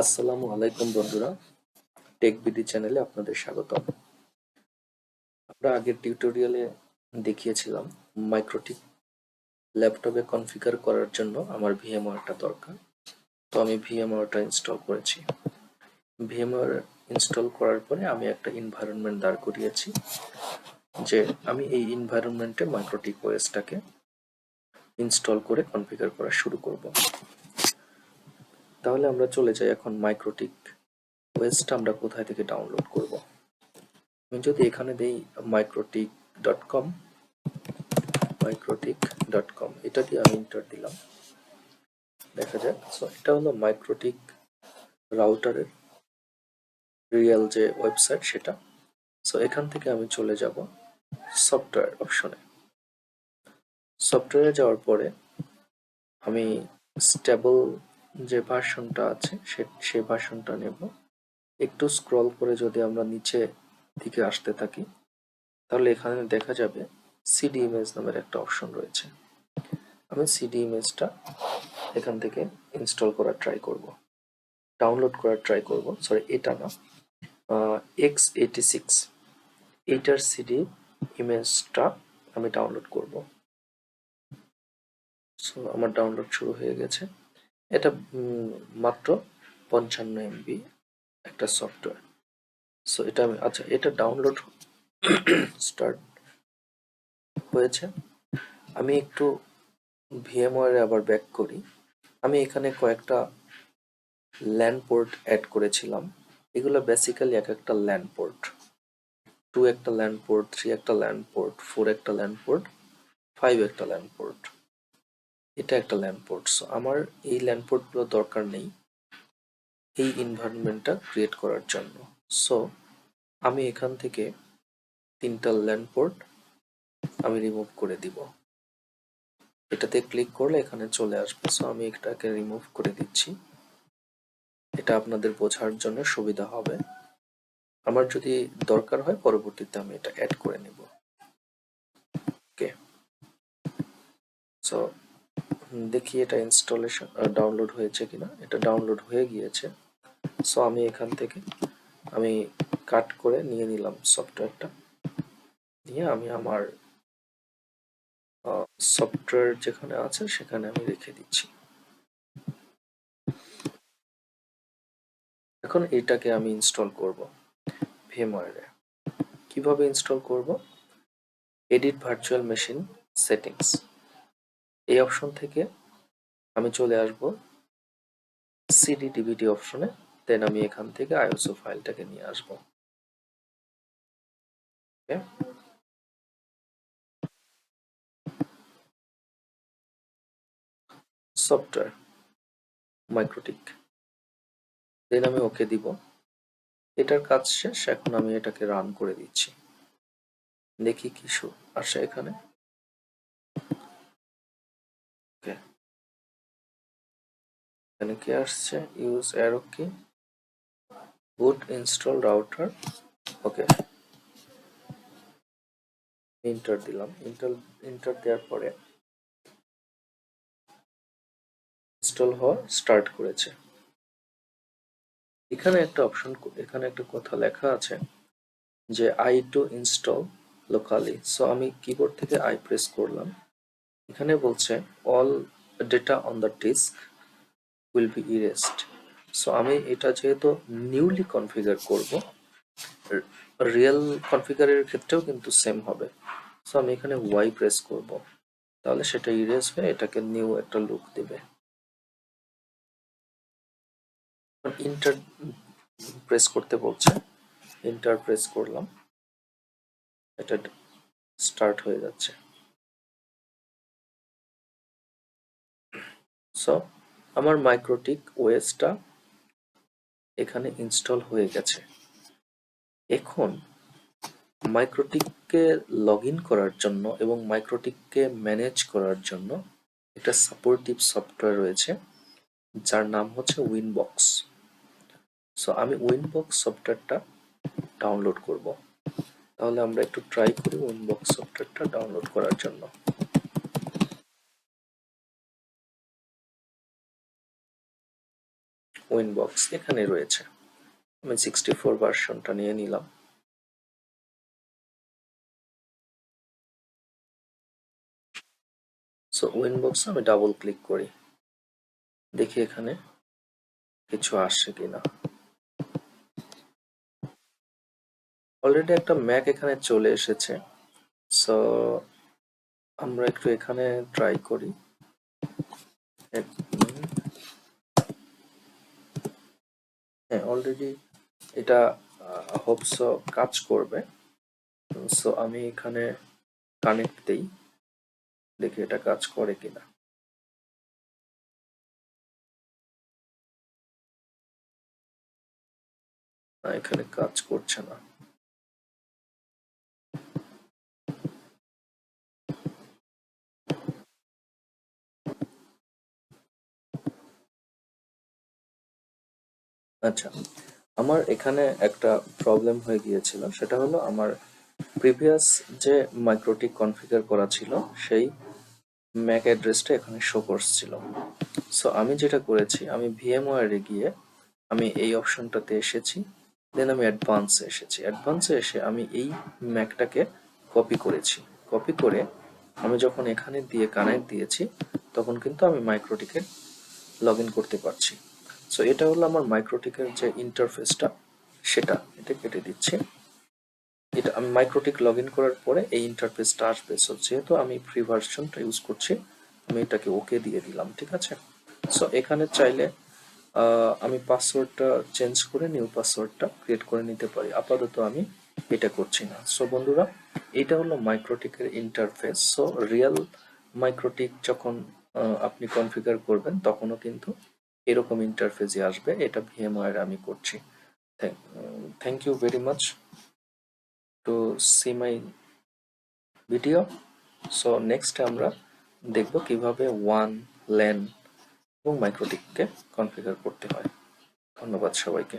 আসসালামু আলাইকুম বন্ধুরা, টেক বিডি চ্যানেলে আপনাদের স্বাগতম। আমরা আগের টিউটোরিয়ালে দেখিয়েছিলাম মাইক্রোটিক ল্যাপটপে কনফিগার করার জন্য আমার ভিএমওয়ারটা দরকার। তো আমি ভিএমওয়ারটা ইনস্টল করেছি। ভিএমওয়ার ইনস্টল করার পরে আমি একটা এনভায়রনমেন্ট দাঁড় করিয়েছি যে আমি এই এনভায়রনমেন্টে মাইক্রোটিক ওএসটাকে ইনস্টল করে কনফিগার করা শুরু করব। তাহলে আমরা চলে যাই এখন মাইক্রোটিক ওএসটা আমরা কোথায় থেকে ডাউনলোড করব। আমি যদি এখানে দেই mikrotik.com এটা দিয়ে আমি এন্টার দিলাম, দেখা যাক। সো এটা হলো মাইক্রোটিক রাউটারের রিয়েল যে ওয়েবসাইট সেটা। সো এখান থেকে আমি চলে যাব সফটওয়্যার অপশনে। সফটওয়্যারে যাওয়ার পরে আমি স্টেবল যে ভার্সনটা আছে সেই ভার্সনটা নেব। একটু স্ক্রল করে যদি আমরা নিচে দিকে আসতে থাকি তাহলে এখানে দেখা যাবে সিডি ইমেজ নামের একটা অপশন রয়েছে। আমি সিডি ইমেজটা এখান থেকে ইনস্টল করার ট্রাই করব, ডাউনলোড করার ট্রাই করব। সরি, এটা না, x86 এইটার সিডি ইমেজটা আমি ডাউনলোড করব। সো আমার ডাউনলোড শুরু হয়ে গেছে। এটা মাত্র 55 MB একটা সফটওয়্যার। সো এটা আমি এটা ডাউনলোড স্টার্ট হয়েছে। আমি একটু ভিএমওয়্যারে আবার ব্যাক করি। আমি এখানে কয়েকটা ল্যান পোর্ট অ্যাড করেছিলাম। এগুলো বেসিক্যালি এক একটা ল্যান পোর্ট। 2 একটা ল্যান পোর্ট, 3 একটা ল্যান পোর্ট, 4 একটা ল্যান পোর্ট, 5 একটা ল্যান পোর্ট, এটা একটা ল্যান পোর্ট। সো আমার এই ল্যান পোর্টগুলো দরকার নেই এই এনভায়রনমেন্টটা ক্রিয়েট করার জন্য। সো আমি এখান থেকে 3টা ল্যান পোর্ট আমি রিমুভ করে দিব। এটাতে ক্লিক করলে এখানে চলে আসবে। সো আমি এটাকে রিমুভ করে দিচ্ছি, এটা আপনাদের বোঝার জন্য সুবিধা হবে। আমার যদি দরকার হয় পরবর্তীতে আমি এটা অ্যাড করে নেব। ওকে, সো দেখি এটা ইনস্টলেশন ডাউনলোড হয়েছে কিনা। এটা ডাউনলোড হয়ে গিয়েছে। সো আমি এখান থেকে আমি কাট করে নিয়ে নিলাম সফটওয়্যারটা, নিয়ে আমি আমার সফটওয়্যার যেখানে আছে সেখানে আমি রেখে দিচ্ছি। এখন এটাকে আমি ইনস্টল করব ভিমওয়্যারে। কিভাবে ইনস্টল করব? এডিট ভার্চুয়াল মেশিন সেটিংস, এই অপশন থেকে আমি চলে আসব সিডি ডিভিডি অপশনে। দেন আমি এখান থেকে আইএসও ফাইলটাকে নিয়ে আসব। সফটওয়্যার মাইক্রোটিক, দেন আমি ওকে দিব। এটার কাজ শেষ। এখন আমি এটাকে রান করে দিচ্ছি, দেখি কি আসে এখানে। ওকে, এখানে কি আসছে? ইউজ অ্যারো কি, boot install router। ওকে, এন্টার দিলাম। এন্টার দেওয়ার পরে ইনস্টল হওয়া স্টার্ট করেছে। এখানে একটা অপশন, এখানে একটা কথা লেখা আছে যে I to install locally. So আমি কিবোর্ড থেকে আই প্রেস করলাম। এখানে বলছে all data on the disk will be erased. So আমি এটা যেহেতু নিউলি কনফিগার করব, রিয়েল কনফিগারের ক্ষেত্রেও কিন্তু সেম হবে। সো আমি এখানে ওয়াই প্রেস করব, তাহলে সেটা ইরেজ হয়ে এটাকে নিউ একটা লুক দেবে। ইন্টার প্রেস করতে বলছে, ইন্টার প্রেস করলাম, এটা স্টার্ট হয়ে যাচ্ছে। সো আমার মাইক্রোটিক ওএসটা এখানে ইনস্টল হয়ে গেছে। এখন মাইক্রোটিককে লগ ইন করার জন্য এবং মাইক্রোটিককে ম্যানেজ করার জন্য একটা সাপোর্টিভ সফটওয়্যার রয়েছে যার নাম হচ্ছে উইনবক্স। সো আমি উইনবক্স সফটওয়্যারটা ডাউনলোড করব। তাহলে আমরা একটু ট্রাই করি উইনবক্স সফটওয়্যারটা ডাউনলোড করার জন্য। উইনবক্স এখানে রয়েছে। আমি 64 ভার্সনটা নিয়ে নিলাম। সো উইনবক্স আমি ডাবল ক্লিক করি, দেখি এখানে কিছু আসছে কিনা। অলরেডি একটা ম্যাক এখানে চলে এসেছে। সো আমরা একটু এখানে ট্রাই করি। হ্যাঁ, অলরেডি এটা হোপসো কাজ করবে। সো আমি এখানে কানেক্ট দেই, দেখি এটা কাজ করে কিনা। এখানে কাজ করছে না। আচ্ছা, আমার এখানে একটা প্রবলেম হয়ে গিয়েছিল, সেটা হলো আমার প্রিভিয়াস যে মাইক্রোটিক কনফিগার করা ছিল সেই ম্যাক অ্যাড্রেসটা এখানে শো করছিল। সো আমি যেটা করেছি, আমি ভিএমওয়্যারে গিয়ে আমি এই অপশনটাতে এসেছি, দেন আমি অ্যাডভান্সে এসেছি। অ্যাডভান্সে এসে আমি এই ম্যাকটাকে কপি করেছি। কপি করে আমি যখন এখানে দিয়ে কানেক্ট দিয়েছি, তখন কিন্তু আমি মাইক্রোটিকে লগ ইন করতে পারছি। সো এটা হলো আমার মাইক্রোটিকের যে ইন্টারফেসটা, সেটা এটা কেটে দিচ্ছি। এটা আমি মাইক্রোটিক লগ ইন করার পরে এই ইন্টারফেসটা আসবে। সো যেহেতু আমি ফ্রি ভার্সনটা ইউজ করছি, আমি এটাকে ওকে দিয়ে দিলাম, ঠিক আছে। সো এখানে চাইলে আমি পাসওয়ার্ডটা চেঞ্জ করে নিউ পাসওয়ার্ডটা ক্রিয়েট করে নিতে পারি। আপাতত আমি এটা করছি না। সো বন্ধুরা, এটা হলো মাইক্রোটিকের ইন্টারফেস। সো রিয়েল মাইক্রোটিক যখন আপনি কনফিগার করবেন, তখনও কিন্তু এরকম ইন্টারফেসই আসবে। এটা ভিএমওয়্যার আমি করছি। Thank you very much to see my video. So next আমরা দেখব কিভাবে ওয়ান ল্যান এবং মাইক্রোটিককে কনফিগার করতে হয়। ধন্যবাদ সবাইকে।